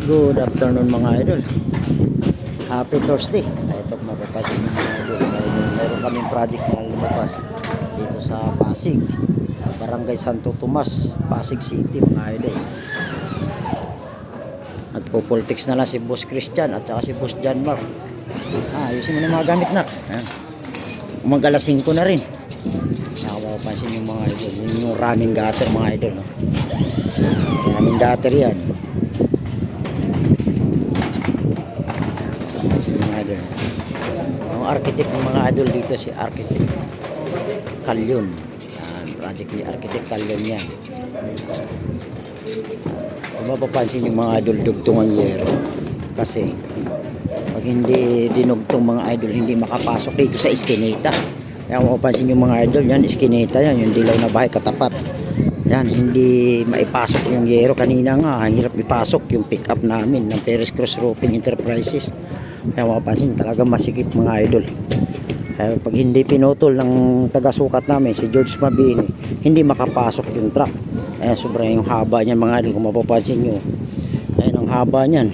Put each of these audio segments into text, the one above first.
Good afternoon mga idol. Happy Thursday. Ito mapapasin ng mga idol. Meron kaming project na lumabas dito sa Pasig, Barangay Santo Tomas, Pasig City mga idol. Nagpo-politics na lang si Boss Christian at saka si Boss John Mark. Ayusin mo na mga gamit na. Umaga-alas 5 na rin. Nakapapansin yung mga idol. Yung running gutter mga idol. No? Running gutter yan. Ang architect ng mga idol dito si Architect Kalyon. Project ni Architect Kalyon yan. Kung mapapansin yung mga idol, dugtong ang yero. Kasi pag hindi dinugtong mga idol, hindi makapasok dito sa iskinita. Kaya mapapansin yung mga idol, yan iskinita yan, yung dilaw na bahay katapat. Yan, hindi maipasok yung yero. Kanina nga, hirap ipasok yung pick up namin ng Perez Cross Roofing Enterprises. Kaya mapapansin, talagang masikip mga idol. Kaya pag hindi pinutol ng taga-sukat namin, si George Mabini, hindi makapasok yung truck. Kaya sobrang yung haba niyan mga idol, kung mapapansin nyo. Ayan ang haba niyan.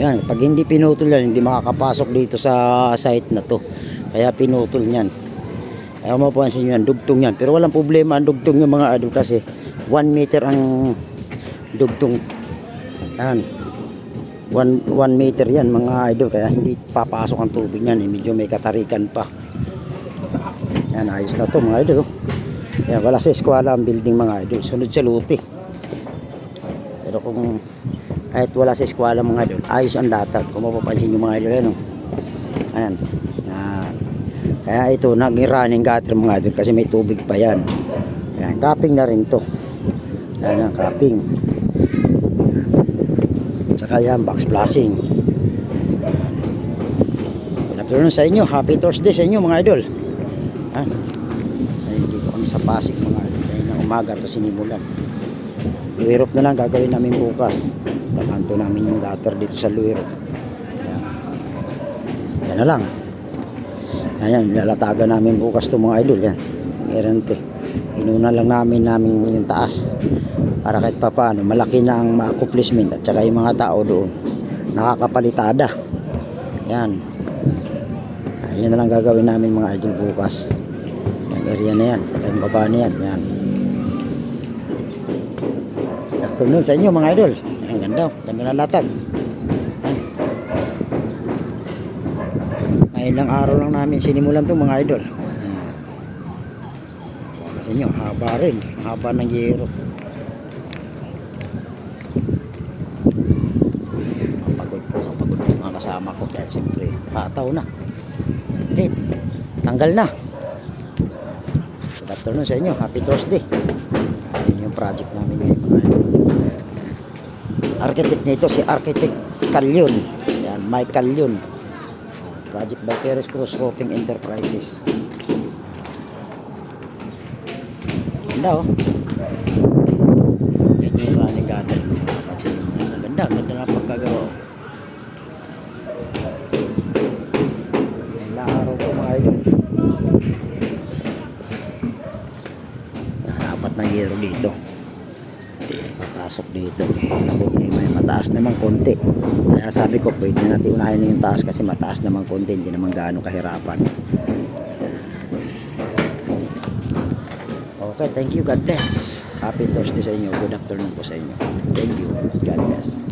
Yan, pag hindi pinutol yan, hindi makakapasok dito sa site na to. Kaya pinutol niyan. Kaya mapapansin nyo yan, dugtong yan. Pero walang problema ang dugtong yung mga idol kasi 1 meter ang dugtong. Yan. 1 meter yan mga idol, kaya hindi papasok ang tubig niyan, medyo may katarikan pa. Yan, ayos na to mga idol. Yan, wala sa eskwela ang building mga idol, sunod sa luti. Pero kung kahit wala sa eskwela mga idol, ayos ang latag. Kung mapapansin yung mga idol yan, ayan. Yan. Kaya ito naging running gutter mga idol kasi may tubig pa yan. Yan, capping na rin to. Yan ang capping. Kaya box flashing. Good afternoon sa inyo. Happy Thursday sa inyo mga idol. Dito kami sa Pasig mga idol. Kaya na umaga ito sinimulan. Luwirop na lang gagawin namin bukas. Takanto namin yung gutter dito sa Luwirop. Yan na lang. Ayan, lalatagan namin bukas ito mga idol. Yan. Ang erente. Inuna lang namin yung taas. Para kahit pa paano, malaki na ang accomplishment at saka yung mga tao doon nakakapalitada. Yan. Yan na lang gagawin namin mga idol bukas. Yung area na yan, yung baba na yan. Yan. Afternoon sa inyo mga idol. Ang ganda, ganda na latag. May ilang araw lang namin sinimulan to mga idol. Sa inyo, haba rin. Haba ng yero. Kasama ko dahil siyempre pataw na. Okay, tanggal na. Good afternoon sa inyo. Happy Thursday. Yan yung project namin ngayon mga idol. Architect nito si Architect Kalyon. Yan, Mike Kalyon. Project by Perez Cross Roofing Enterprises. Ganda oh. Yan yung running gutter. Ganda, ganda na pagkagawa. Apat na yero dito. Papasok dito. Problema yung mataas naman konti. Kaya sabi ko pwede natin unahin na yung taas kasi mataas naman konti. Hindi naman gaano kahirapan. Okay, thank you. God bless. Happy Thursday sa inyo. Good afternoon po sa inyo. Thank you. God bless.